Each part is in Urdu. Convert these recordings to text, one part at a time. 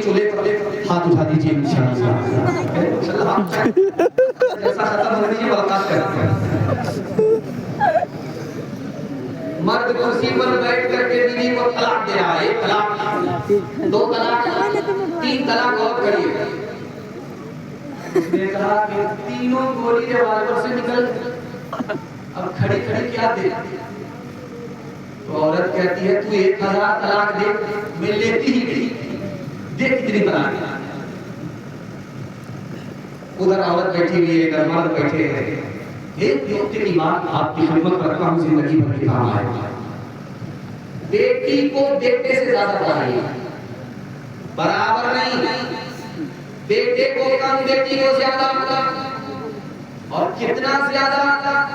چولہے پر ہاتھ اٹھا دیجئے انشاءاللہ جیسا ختم ہونے دیجئے ملاقات کرتے ہیں مرد کرسی پر بیٹھ کر کے بیوی کو طلاق دے رہا ہے 1 طلاق 2 طلاق 3 طلاق اور کریے اس نے کہا کہ تینوں گولی ریوالور سے نکل اب کھڑی کھڑی کیا دے تو عورت کہتی ہے تو 1000 طلاق دے میں لیتی ہی نہیں دیکھ کتنی طلاق ادھر عورت بیٹھی ہوئی ہے ادھر مرد بیٹھے ہیں ایک نقطے کی بات آپ کی خدمت رکھتا ہوں زندگی بھر کے کام آئے بیٹی کو بیٹے سے زیادہ پڑھائیے برابر نہیں بیٹے کو کم بیٹی کو زیادہ اور کتنا زیادہ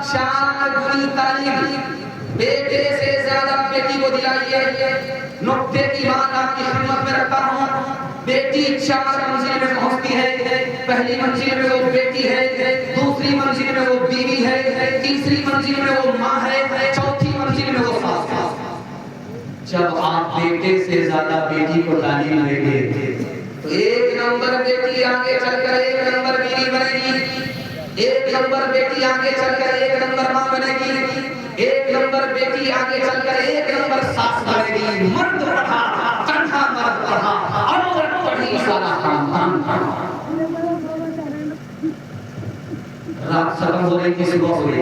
4 گنی تعلیم بیٹے سے زیادہ بیٹی کو دلائیے نقطے کی بات آپ کی خدمت میں رکھتا ہوں بیٹی 4 منزل میں پہنچتی ہے پہلی منزل میں وہ بیٹی ہے دوسری منزل میں وہ بیوی ہے تیسری منزل میں وہ ماں ہے چوتھی منزل میں وہ ساس ہے جب آپ بیٹے سے زیادہ بیٹی کو تعلیم دیں گے تو 1 نمبر بیٹی آگے چل کر 1 نمبر بیوی بنے گی 1 نمبر بیٹی آگے چل کر 1 نمبر ماں بنے گی 1 نمبر بیٹی آگے چل کر 1 نمبر ساس بنے گی مرد پڑھا تنہا مرد پڑھا عورت پڑھی سارا خاندان پڑھا رات ختم ہو رہی تھی صبح ہو رہی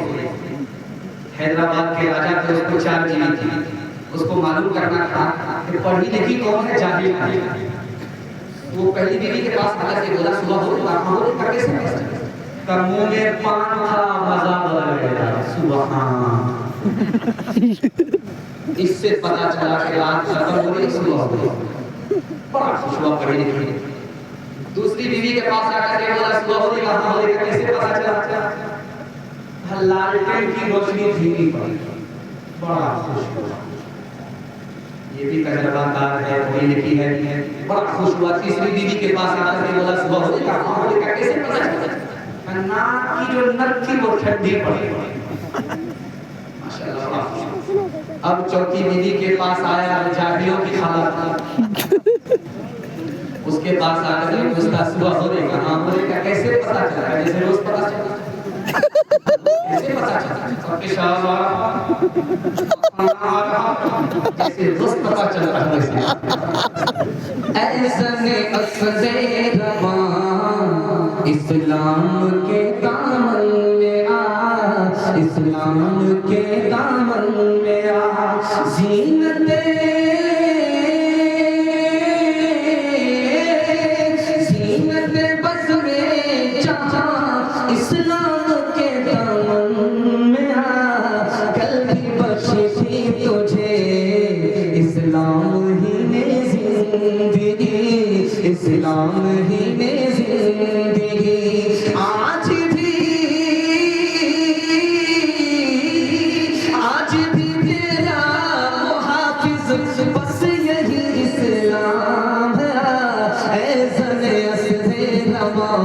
حیدرآباد کے راجہ تھے اس کو 4 بیوی تھی اس کو معلوم کرنا تھا کہ پڑھی لکھی کون ہے جاہل ہے وہ پہلی بیوی کے پاس آ کے بولا صبح ہو رہا ہو رہا کیسے کر منہ میں پان تھا مزہ بدل گیا سبحان اس سے پتا چلا کہ رات ختم ہو رہی صبح ہو رہی بڑا خوشبو پڑھی لکھی دوسری بیوی کے پاس آ کر کے بولا صبح ہو رہی کہاں ہو رہی کیسے پتا چلا لالٹین کی روشنی دھیمی پڑی بڑا خوشبو یہ بھی تجربہ کار ہے پڑھی لکھی ہے بڑا خوش ہوا تیسری بیوی کے پاس آ کر کے بولا صبح ہو رہی کہاں ہو رہی کیسے پتا چلا ناک کی جو نک تھی وہ ٹھنڈی پڑی ماشاءاللہ اب چوتھی بیوی کے پاس آیا جاہلیوں کی حالت اس کے پاس آ کر پوچھتا صبح ہو رہی کہاں ہو رہی کیسے پتا چلا جیسے روز پتا چلا کیسے پتا چلا پیشاور جیسے روز پتا چلتا ہے احسن اخذ رواں اسلام کے دامن میں آ اسلام کے دامن میں آ زینت بس میں جہاں اسلام کے دامن میں آ کل بھی بخشی تھی تجھے اسلام ہی نے زندگی اسلام ہی نے زندگی آج بھی تیرا محافظ بس یہی اسلام ہے اے زن اسد رواں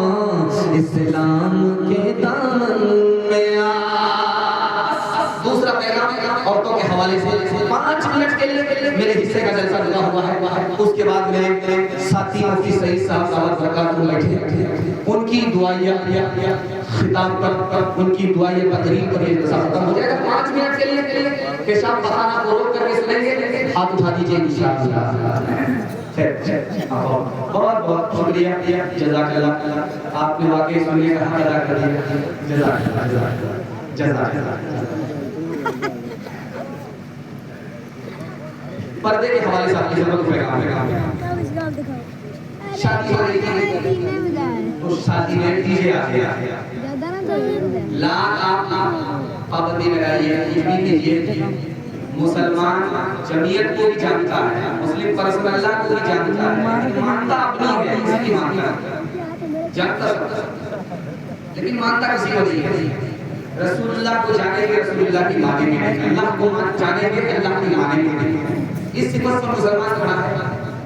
اسلام کے دامن میں آ دوسرا پیغام عورتوں کے حوالے سے 5 منٹ کے لیے میرے حصے کا جلسہ لگا ہوا ہے اس کے بعد میرے ساتھی مفتی سعید صاحب دعوت برکاتہ بیٹھے ان کی دعائیہ خطاب پر ان کی دعائیہ تقریر پر یہ جلسہ ختم ہو جائے گا 5 منٹ کے لیے پیشاب پخانہ کو روک کر کے سنیں گے ہاتھ اٹھا دیجئے انشاءاللہ بہت بہت شکریہ جزاک اللہ آپ نے واقعی سننے کا حق ادا کر دیا جزاک اللہ جزاک اللہ پردے کے حوالے سے آپ کی خدمت میں کام شادی ہو رہی تھی تو شادی میں ڈیجے آ گیا لاکھ آپ پابندی لگائیے اتنی کیجیے مسلمان جمعیت کو بھی جانتا ہے مسلم پرسن اللہ کو بھی جانتا ہے مانتا اپنی ہے کسی کی مانتا جانتا لیکن مانتا کسی کو نہیں ہے رسول اللہ کو جانے گے رسول اللہ کی مانیں گے اللہ کو جانے گے اللہ کی مانیں گے اس صفت پر مسلمان کھڑا ہے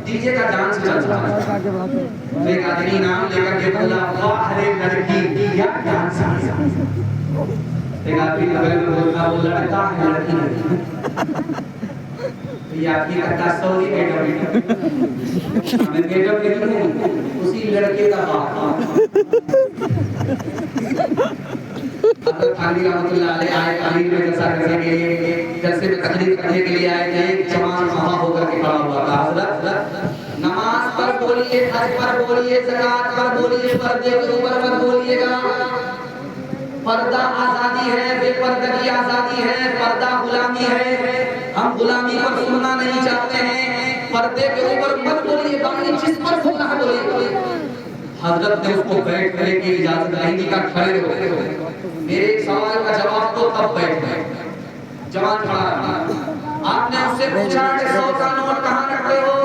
ڈیجے کا ڈانس چل رہا ہے ایک آدمی نام لے کر کے بولا واہ رے لڑکی کیا ڈانس ہے ایک آدمی بغل میں بولتا وہ لڑکا ہے لڑکی نہیں یہ آدمی کہتا سوری بیٹا میں بیٹا نہیں ہوں، اسی لڑکے کا باپ حضرت علی رحمۃ اللہ علیہ آئے تعلیم میں جلسہ کرنے کے لیے، جلسے میں تقریر کرنے کے لیے آئے تھے. ایک جوان وہاں ہو کر کے کھڑا ہوا تھا. حضرت نماز پر بولیے، حج پر بولیے، زکات پر بولیے، پردے کے اوپر مت بولیے گا. پردہ آزادی ہے، بے پردگی آزادی ہے، پردہ غلامی ہے. ہم غلامی پر سننا نہیں چاہتے ہیں. پردے کے اوپر مت بولیے گا، جس پر سننا ہے بولیے. حضرت نے اس کو بیٹھنے کی اجازت نہیں دی، کہا کھڑے ہو. میرے ایک سوال کا جواب تو تب بیٹھ گئے. جوان کھڑا رہا. آپ نے اس سے پوچھا کہ 100 کا نوٹ کہاں رکھتے ہو؟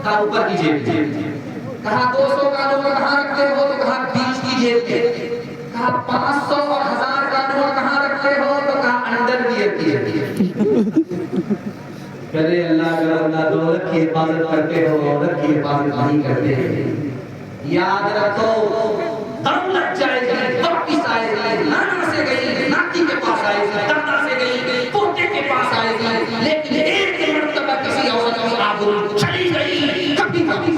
کہا اوپر کی جیب. کہا 200 کا نوٹ کہاں رکھتے ہو؟ تو کہا بیچ کی جیب میں. کہا 500 اور 1000 کا نوٹ کہاں رکھتے ہو؟ تو کہا انڈر ویئر کی جیب. کرے اللہ کا بندہ دولت کی حفاظت کرتے ہو، عورت کی حفاظت نہیں کرتے. یاد رکھو دولت جائے گی، واپس آئے گی. نانا سے گئی، ناتی کے پاس آئے گی، دادا سے گئی، پوتے کے پاس آئے گی. لیکن ایک مرتبہ کسی عورت کی آبرو چلی گئی، کبھی کبھی.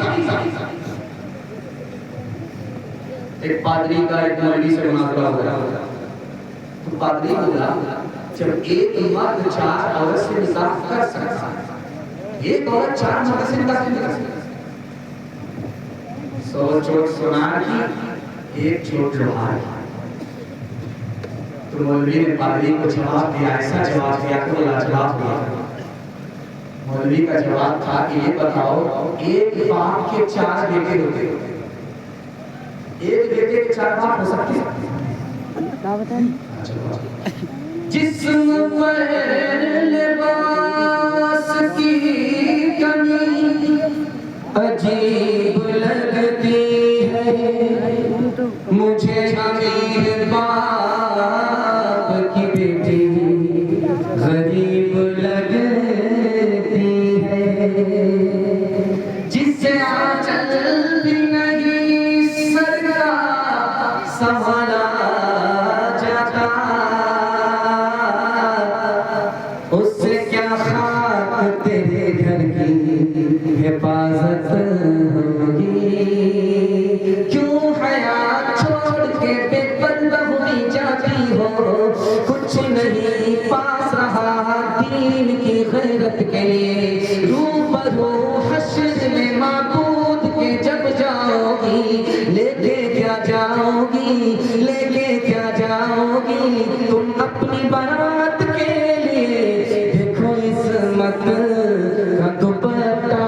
ایک پادری کا ایک مولوی سے مناظرہ ہوا. تو پادری بولا جب ایک مرد 4 عورت سے نکاح کر سکتا ہے، ایک عورت 4 مرد سے نکاح کر سکتا ہے. چوٹ سنار کی، ایک چوٹ لوہار کی. تو مولوی نے پادری کو جواب دیا، ایسا جواب دیا کہ وہ لاجواب ہوا. مولوی کا جواب تھا کہ یہ بتاؤ ایک باپ کے 4 بیٹے ہوتے، ایک بیٹے کے 4 باپ ہو سکتے ہیں؟ جسم پر لباس کی کمی عجیب لگتی ہے مجھے. امیر باپ کی بیٹی غریب لگتی ہے. جس سے آنچل بھی نہیں سر کا سنبھالا جاتا، اس سے کیا خاک تیرے گھر کی حفاظت ہوگی. کیوں حیا چھوڑ کے بے پردہ ہوئی جاتی ہو، کچھ نہیں پاس رہا دین کی غیرت کے لیے. روبرو حشر میں معبود کے جب جاؤ گی، لے کے کیا جاؤ گی، لے کے کیا جاؤ گی. تم اپنی بارات کے لیے دیکھو عصمت کا دوپٹہ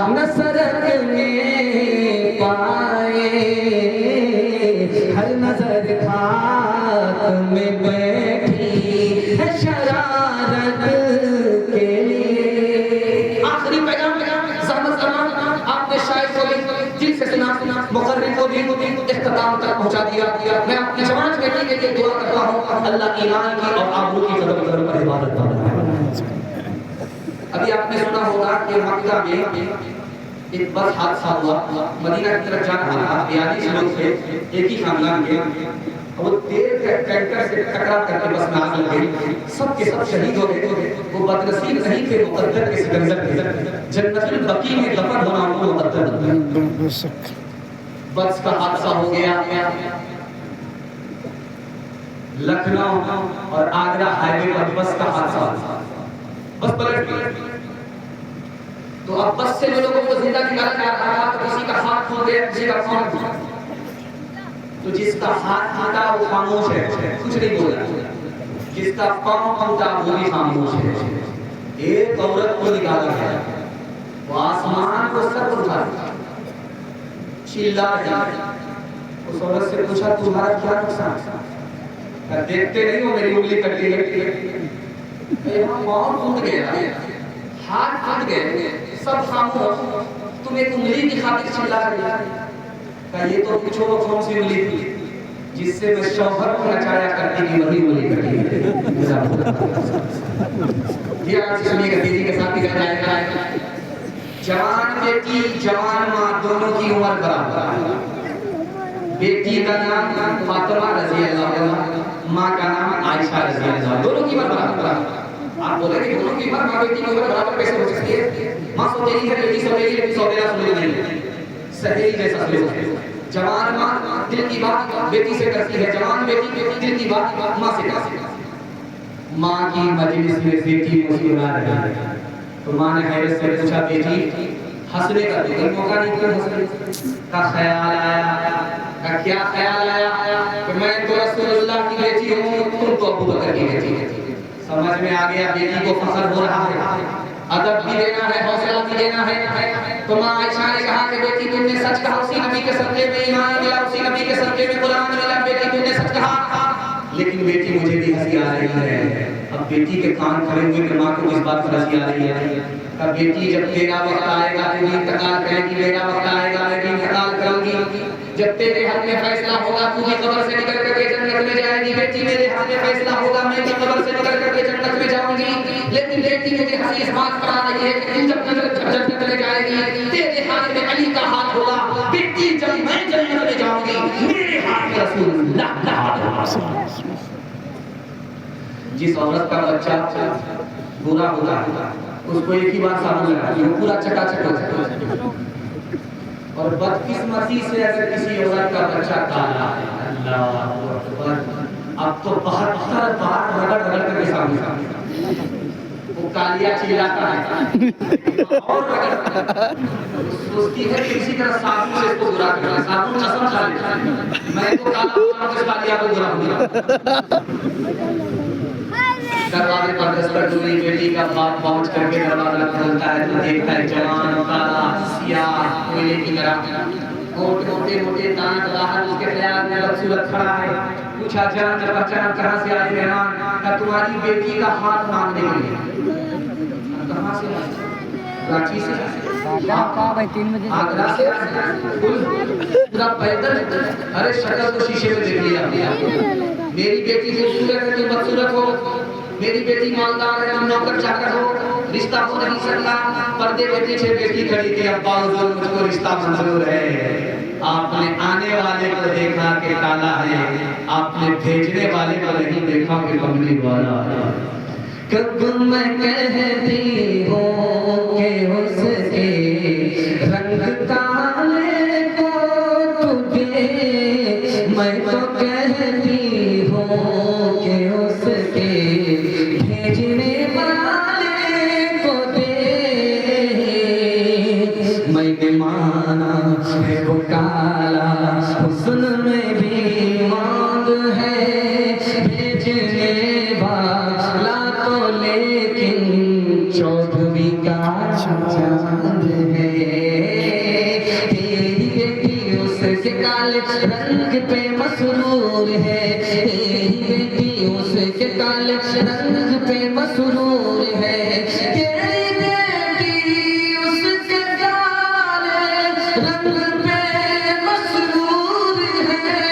نہ سرکنے پائے. ہر نظر خاک میں بیٹھی ہے شرارت کے لیے. آخری پیغام زحمت زمان آپ نے شاید کو دل سے سنا، مقرر کو بھی اختتام تک پہنچا دیا. میں اپنی جوان بیٹی کے لیے دعا کرتا ہوں اللہ ایمان کی اور آبرو کی قدر پر عبادت فرمائے. ابھی آپ نے سنا ہوگا کہ مکہ میں ایک بس حادثہ ہوا. مدینہ کی طرف جا رہا تھا 42 لوگ تھے ایک ہی خاندان کے. وہ تیل کے ٹینکر سے ٹکرا کر کے بس میں آگ لگ گئی. سب کے سب شہید ہو گئے. وہ بدنصیب نہیں تھے، مقدر کے سکندر تھے. جنت البقیع میں دفن ہونا ان کو مقدر تھا. بس کا حادثہ ہو گیا. لکھنؤ اور آگرہ ہائی وے پر بس کا حادثہ ہوا. بس پلٹ گئی. تو اب بس سے جو لوگوں کو زندہ نکالا جا رہا تھا تو کسی کا ہاتھ کھو گیا، کسی کا پاؤں کھو. تو جس کا ہاتھ ٹوٹا وہ خاموش ہے، کچھ نہیں بول رہا. جس کا پاؤں ٹوٹا وہ بھی خاموش ہے. ایک عورت کو نکالا گیا، وہ آسمان کو سر پر اٹھا دیا، چلا دیا. اس عورت سے پوچھا تمہارا کیا نقصان؟ دیکھتے نہیں ہو میری انگلی کٹی ہے. پاؤں ٹوٹ گیا، ہاتھ ٹوٹ گئے، سب خاموش. تم ایک انگلی کی خاطر چلا رہے. کہ یہ تو پوچھو وہ کون سی انگلی تھی جس سے میں شوہر کو نچایا کرتی تھی، وہی انگلی کٹی ہے. یہ آج سنیے گا تیزی کے ساتھ ہی کہا جائے گا. جوان بیٹی جوان ماں دونوں کی عمر برابر. بیٹی کا نام فاطمہ رضی اللہ عنہا، ماں کا نام عائشہ رضی اللہ عنہا، دونوں کی عمر برابر. آپ بولے کہ دونوں کی عمر ماں بیٹی کی عمر برابر کیسے ہو سکتی ہے؟ ماں سوتیلی ہے، بیٹی سوتیلی ہے، سوتیلا سوتیلا نہیں، سہیلی جیسا سلوک ہے۔ جوان ماں دل کی بات بیٹی سے کرتی ہے، جوان بیٹی دل کی بات ماں سے کرتی ہے۔ ماں کی مجلس میں بیٹی مسکرا رہی ہے تو ماں نے حیرت سے پوچھا بیٹی ہنسنے کا کوئی موقع نہیں، کیوں ہنسنے کا خیال آیا؟ کا کیا خیال آیا کہ میں تو رسول اللہ کی بیٹی ہوں، تم تو ابو بکر کی بیٹی ہے۔ سمجھ میں آ گیا بیٹی کو فخر ہو رہا ہے، ادب بھی دینا ہے، حوصلہ بھی دینا ہے۔ تو ماں عائشہ نے کہا کہ بیٹی تم نے سچ کہا، اسی نبی کے صدقے میں ایمان ملا، اسی نبی کے صدقے میں قرآن ملا، بیٹی تم نے سچ کہا۔ لیکن بیٹی مجھے بھی ہنسی آ رہی ہے۔ اب بیٹی کے کان کھڑے ہوئے کہ ماں کو اس بات پر ہنسی آ رہی ہے۔ اب بیٹی جب تیرا وقت آئے گا تو بھی انتقال کرے گی، میرا وقت آئے گا میں بھی انتقال کروں گی۔ جب تیرے حق میں فیصلہ ہوگا تو بھی قبر سے نکل کر کے جنت میں جائے گی، بیٹی میرے حق میں فیصلہ ہوگا میں بھی قبر سے نکل کر کے جنت میں جاؤں گی۔ لیکن بیٹی مجھے ہنسی اس بات پر آ رہی ہے کہ جب جنت میں جائے گی تیرے ہاتھ میں علی کا ہاتھ ہوگا، بیٹی جب میں جنت میں جاؤں گی میرے ہاتھ میں رسول اللہ کا ہاتھ ہوگا۔ جس عورت کا بچہ برا ہوتا اس کو ایک ہی بار صابن لگا وہ پورا چٹا چٹ ہو جائے، اور بدقسمتی سے اگر کسی عورت کا بچہ کالا ہے، اللہ اکبر، اب تو 72 بار رگڑ رگڑ کر کے صابن وہ کالیا چلاتا ہے اور رگڑ سوچتی ہے کہ اسی طرح صابن سے اس کو برا کرنا، صابن قسم کھا لیتا ہے میں تو کالا ہوں اس کالیا کو برا ہوں۔ دروازے پر دستک ہوئی، بیٹی کا باپ پہنچ کر کے دروازہ کھولتا ہے تو دیکھتا ہے جوان کالا سیاہ کوئلے کی طرح، موٹے موٹے دانت باہر، اس کے خیال میں بدصورت کھڑا ہے۔ پوچھا جان پہچان کہاں سے آئے مہمان؟ کہا تمہاری بیٹی کا ہاتھ مانگنے کے لیے۔ کہاں سے آئے؟ کراچی سے، آگرہ سے، پورا پیدل؟ ارے شکل تو شیشے میں دیکھ لیا، میری بیٹی خوبصورت ہے تم بدصورت ہو، میری بیٹی مالدار ہے تم نوکر چاکر ہو، رشتہ ہو نہیں سکتا۔ پردے کے پیچھے بیٹی کھڑی کہ ابا حضور مجھ کو رشتہ منظور ہے۔ آپ نے آنے والے کو دیکھا کہ کالا ہے، آپ نے بھیجنے والے کو نہیں دیکھا کہ کملی والا ہے۔ کب میں کہتی ہوں کہ اس کے رنگ کالے کو تجھے، میں تو کہتی ہوں کہ اس کے بھیجنے والے کو دے، میں نے مانا ہے وہ کالا حسن میں بھی مانگ ہے، بھیجنے والا تو لیکن چودھویں کا چاند ہے۔ تیری بیٹی اس کے کالے رنگ پہ مسرور ہے، تیری بیٹی اس کے کالے رنگ پہ مسرور ہے، تیری بیٹی اس کے کالے رنگ پہ مسرور ہے۔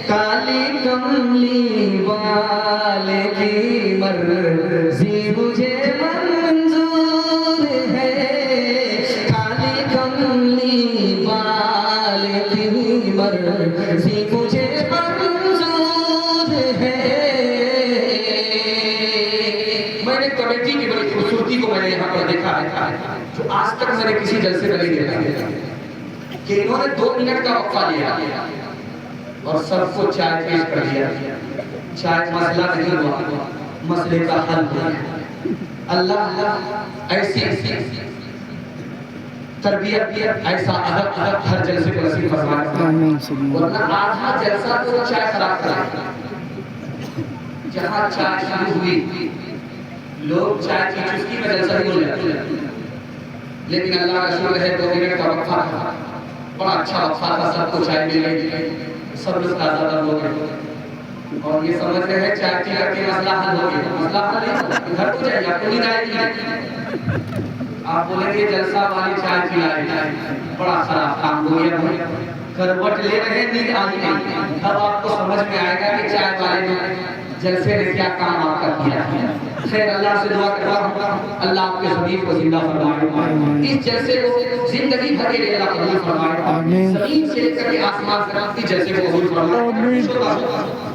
کالی کملی والے کی مرضی مجھے منظور ہے، کالی کملی والے کی مرضی مجھے منظور ہے۔ میں نے کمیٹی کی بڑی خوبصورتی کو میں نے یہاں پر دیکھا ہے جو آج تک میں نے کسی جلسے میں نہیں دیکھا کہ انہوں نے 2 منٹ کا وقفہ لیا اور سب کو چائے پیش کر دیا۔ چائے مسئلہ نہیں ہوا، مسئلے کا حل ہوا۔ اللہ ایسی تربیت، ایسا ادب ہر جلسے کو نصیب فرمائے، ورنہ آدھا جلسہ تو چائے خراب کرے۔ جہاں چائے شروع ہوئی لوگ چائے کی چسکی میں جلسہ ہی ہو جاتے ہیں، لیکن اللہ رسول ہے 2 منٹ کا وقفہ تھا، بڑا اچھا وقفہ تھا، سب کو چائے مل گئی، سب لوگ تازہ تر ہو گئے اور یہ سمجھ رہے ہیں چائے پی کر کے مسئلہ حل ہو گیا۔ مسئلہ حل نہیں ہو، گھر کو جائیے، آپ کو نیند آئے گی، آپ بولیں گے جلسہ والی چائے پلائے، بڑا خراب کام ہو گیا، کروٹ لے رہے ہیں نیند آئی نہیں۔ اب آپ کو سمجھ میں آئے گا کہ چائے والے نے جلسے نے کیا کام آپ کا کیا۔ خیر اللہ سے دعا کرتا ہوں اللہ آپ کے ضمیر کو زندہ فرمائے، اس جلسے کو زندگی بھر کے لیے اللہ قبول فرمائے، زمین سے لے کر کے آسمان تک اس جلسے کو قبول فرمائے۔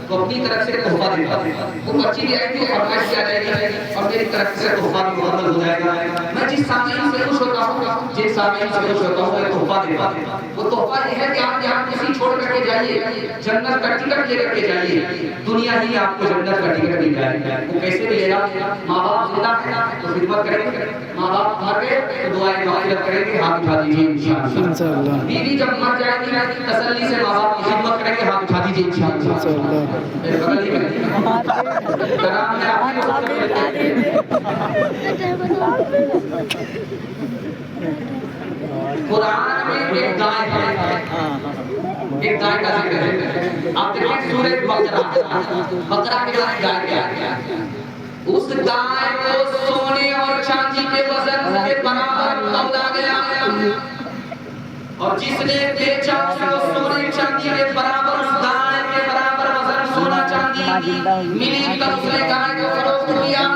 تو اپنی طرف سے تحفہ دیتا ہے. وہ بچی بھی آئی تھی فرمائش کیا جائے گی اور میری طرف سے تحفہ بھی مقدر ہو جائے گا. میں جس سامعین سے خوش ہوتا ہوں جس سامعین سے خوش ہوتا ہوں میں تحفہ دیتا ہوں. وہ تحفہ یہ ہے کہ آپ یہاں کسی چھوڑ کر کے جائیے, جنت کا ٹکٹ لے کر کے جائیے, دنیا ہی آپ کو جنت کا ٹکٹ مل جائے گا. وہ کیسے ملے گا؟ ماں باپ زندہ ہے تو خدمت کریں گے, ماں باپ مر گئے تو دعائیں مغفرت کریں گے, ہاتھ اٹھا دیجیے انشاءاللہ. بیوی جب مر جائے گی تسلی سے ماں باپ کی خدمت کریں گے, ہاتھ اٹھا دیجیے انشاءاللہ. قرآن میں ایک گائے ہے, ایک گائے کا ذکر ہے. آپ دیکھیں سورہ بقرہ کے گائے کیا ہے. اس گائے کو سونے اور چاندی کے وزن کے برابر تولا گیا, اور جس نے بیچا اس کو سونے چاندی کے برابر, اس گائے کے برابر وزن سونا چاندی ملی تب اس نے گائے کو فروخت کیا.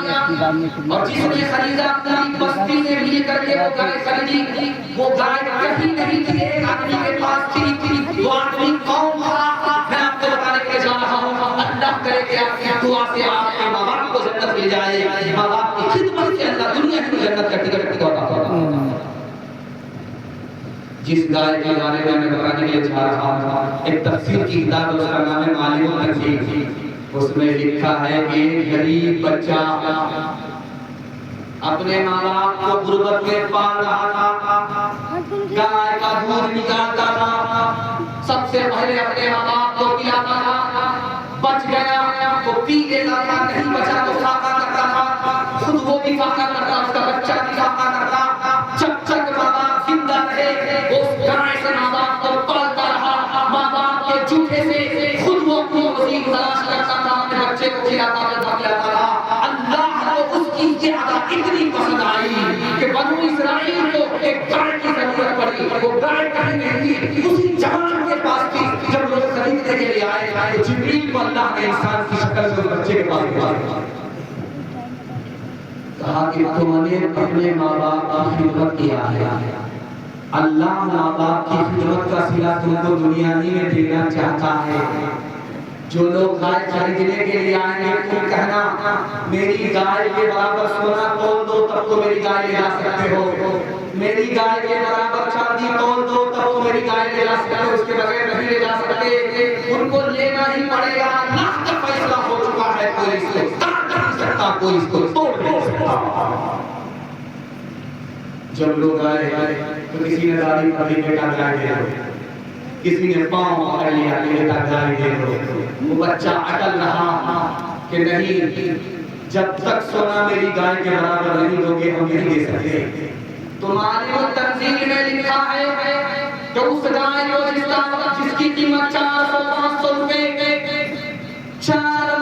اور جس نے خریدا پوری بستی سے مل کر کے وہ گائے خریدی. وہ گائے کہیں نہیں تھی, ایک آدمی کے پاس تھی. وہ آدمی کون تھا میں آپ کو بتانے کے لیے جا رہا ہوں. اللہ کرے کہ آپ کی دعا سے آپ کے ماں باپ کو جنت مل جائے, ماں باپ کی خدمت سے اللہ دنیا کی جنت کا ٹکٹ عطا فرمائے. جس گائے کے بارے میں بتانے کے لیے جا رہا تھا, ایک تفسیر کی کتاب اس کا نام ہے معالم التنزیل. اس میں لکھا ہے کہ ایک غریب بچہ اپنے ماں باپ کو غربت میں پال رہا تھا, گائے کا دودھ نکالتا تھا, سب سے پہلے اپنے ماں باپ کو پلاتا تھا, بچ گیا تو پی لیتا تھا, نہیں بچا تو فاقہ کرتا تھا, خود وہ بھی فاقہ کرتا, اس کا بچہ بھی فاقہ کرتا. جب تک ماں باپ زندہ رہے اس گائے سے ماں باپ کو پالتا رہا. ماں باپ کے جوٹے سے خود وہ اپنی مزید تلاش کرتا تھا, اپنے بچے کو کھلاتا تھا. اللہ کو اس کی یہ عطا اتنی پسند آئی کہ بنو اسرائیل کو ایک گائے کی ضرورت پڑی. وہ گائے کہیں نہیں تھی, اسی جوان کے پاس تھی. جب لوگ خریدنے کے لیے آئے تو جبریل کو اللہ نے انسان کی شکل میں بچے کے پاس بھیجا, کہا کہ تم نے اپنے ماں باپ کی خدمت کیا ہے, اللہ ماں باپ کی خدمت کا صلہ تم کو دنیا ہی میں دینا چاہتا ہے. جو لوگ گائے خریدنے کے لیے آئیں گے تم کہنا میری گائے کے برابر سونا تول دو تب تو میری گائے لے جا سکتے ہو, میری گائے کے برابر چاندی تول دو تب تو میری گائے لے جا سکتے ہو, اس کے بغیر نہیں لے جا سکتے. ان کو لینا ہی پڑے گا, اللہ کا فیصلہ ہو چکا ہے, کوئی اس کو کاٹ نہیں سکتا, کوئی اس کو توڑ نہیں سکتا. جب لوگ آئے تو کسی نے داڑھی پکڑی بیٹا گائے دے دو, کسی نے پاؤں پکڑ لیا بیٹا گائے دے دو. وہ بچہ اٹل رہا کہ نہیں, جب تک سونا میری گائے کے برابر نہیں دوگے ہم نہیں دے سکتے. تو معالم التنزیل میں لکھا ہے کہ اس گائے کو جس کی قیمت 400-500 روپے, 400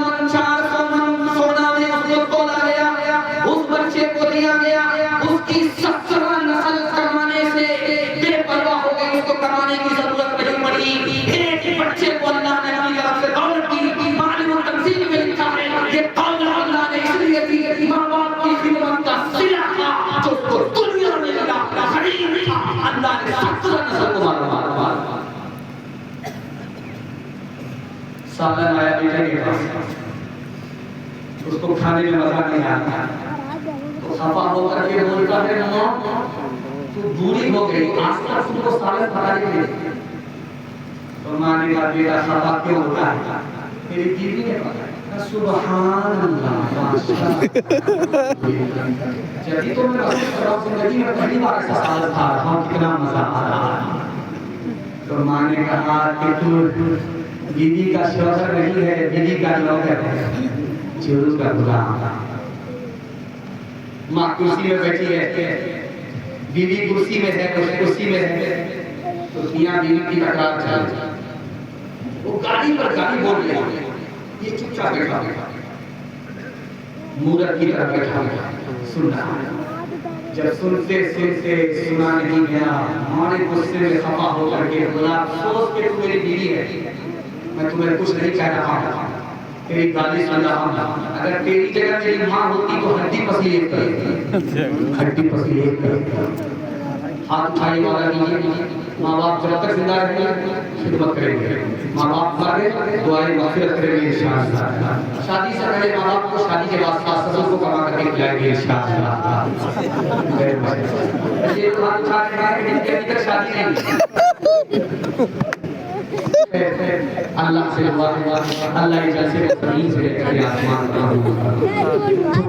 من سونا میں اس کو تولا گیا, اس بچے کو دیا گیا. اس کی 17 نسل کمانے سے بے پرواہ ہو گئی, اس کو کمانے کی ضرورت نہیں پڑی. ایک بچے کو اللہ نے اپنی طرف سے دولت دی. معالم التنزیل میں لکھا ہے یہ دولت اللہ نے اس لیے دی ماں باپ کی خدمت کا صلہ تھا جو اس کو دنیا میں ملا, خرید تھا. اللہ نے 17 نسل کو مارا. سالن آیا بیٹے کے پاس, اس کو کھانے میں مزہ نہیں آتا, تو خفا ہو کر کے بولتا ہے ماں تو بوڑھی ہو گئی, آج تک تم کو سالن پکا کے دے. تو ماں نے کہا بیٹا خفا کیوں ہوتا ہے, میری بیوی نے پکایا. سبحان اللہ, جبھی تو میں زندگی میں پہلی بار ایسا سالن کھا رہا ہوں, کتنا مزہ آ رہا ہے. تو ماں نے کہا کہ تو بیوی کا شوہر نہیں ہے, بیوی کا نوکر ہے, چورو کا غلام. ماں کرسی میں بیٹھی ہے, بیوی کرسی میں ہے, کرسی میں ہے, تو میاں بیوی کی تکرار چل. وہ گاڑی پر گاڑی بول رہے ہیں, یہ چپ چاپ بیٹھا مورت کی طرف بیٹھا سن رہا. جب سنتے سنتے سنا نہیں گیا, ماں نے غصے میں خفا ہو کر کے بولا افسوس کہ تو میری بیوی ہے, میں تمہیں کچھ نہیں کہہ رہا ہوں, تیری گالی سن رہا ہوں. اگر تیری جگہ میری ماں ہوتی تو ہڈی پسلی ایک کرتی, ہڈی پسلی ایک کرتی. ہاتھ اٹھانے والا کیجیے. ماں باپ جب تک زندہ رہیں گے خدمت کریں گے. ماں باپ مر گئے دعائیں مغفرت کریں گے انشاءاللہ. شادی سے پہلے ماں باپ کو شادی کے بعد ساس سسر کو کما کر کے کھلائیں گے انشاءاللہ. یہ تو ہاتھ اٹھا رہے ہیں کہ جن کے ابھی تک شادی نہیں اللہ سے دعا ہے اللہ کے جلسے کو زمین سے لے کر کے آسمان کا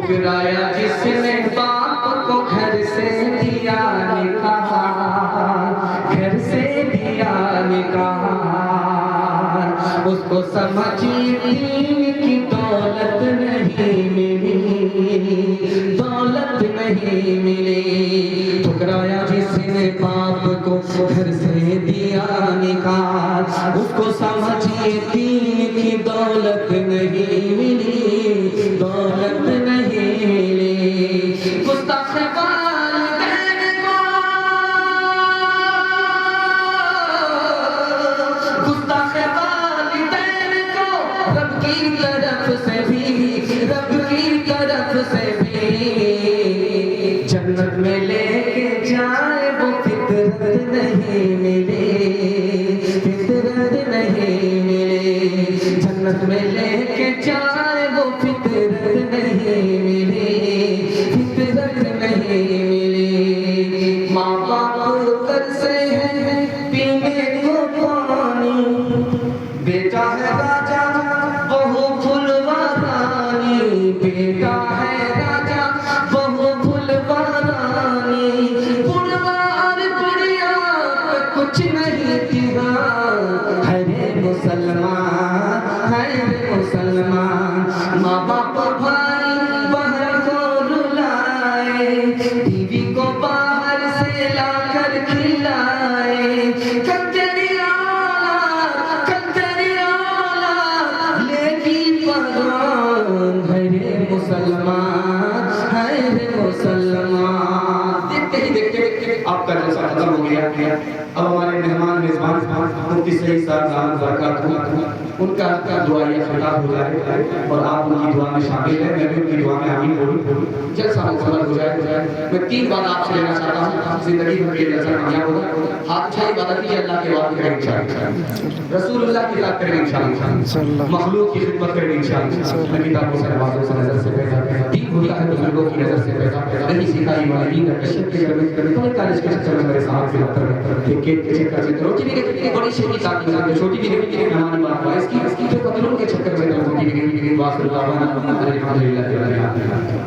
ٹھکرایا جس نے باپ کو گھر سے دیا نکاح گھر سے دیا نکاح اس کو سمجھی دین کی دولت نہیں ملی دولت نہیں ملی. ٹھکرایا جس نے باپ کو گھر سے دیا نکاح اس کو سمجھیے دین کی دولت نہیں ملی دولت نہیں ملی. گستاخ والدین کو گستاخ والدین کو رب کی طرف سے بھی رب کی طرف سے بھی جنت میں لے کے جائے وہ فطرت نہیں ملے فطرت نہیں ملے. جنت میں لے کے جائے وہ فطرت نہیں ملے فطرت نہیں ملے. ماں باپ ترسے ہیں پینے کو پانی بیٹا ہے راجا بہو پھلوا رانی بیٹا ہے راجا بہو پھلوا رانی. کچھ نہیں کیا ہے رے مسلمان ہے رے مسلمان. ماں باپ بھائی بہن کو رلائے بیوی کو باہر سے لا کر کھلائے. کل تیری اولاد لے گی پروان ہے رے مسلمان ہے رے مسلمان. دیکھتے ہی دیکھتے آپ کا جلسہ ختم ہو گیا. اب ہمارے مہمان میزبان مفتی سعید صاحب برکات ان کا دعائیہ خطاب ہو جائے اور آپ ان کی دعا میں شامل ہیں. میں بھی ان کی دعا میں آمین بولوں. جلسہ مکمل ہو جائے. میں 3 بات آپ سے لینا چاہتا ہوں. زندگی بھر کے جلسہ کامیاب ہوگا. ہاتھ اٹھائیے عبادت کیجیے اللہ کے وعدے کریں انشاءاللہ. رسول اللہ کی اطاعت کریں انشاءاللہ. مخلوق کی خدمت کریں انشاءاللہ. نبی کتابوں سے نوازوں سے نظر سے پیدا دین ہوتا ہے بزرگوں کی نظر سے پیدا نہیں سکھائی والدین کا کشت کے کرنے کالج کے چکر میں میرے صاحب سے اتر کیک کے چکر سے روٹی بھی بڑی شیخی تاکہ چھوٹی بھی گئی مہمانی بات ہوا اس کی جو قتلوں کے چکر میں روٹی بھی گئی واسطہ اللہ الحمدللہ.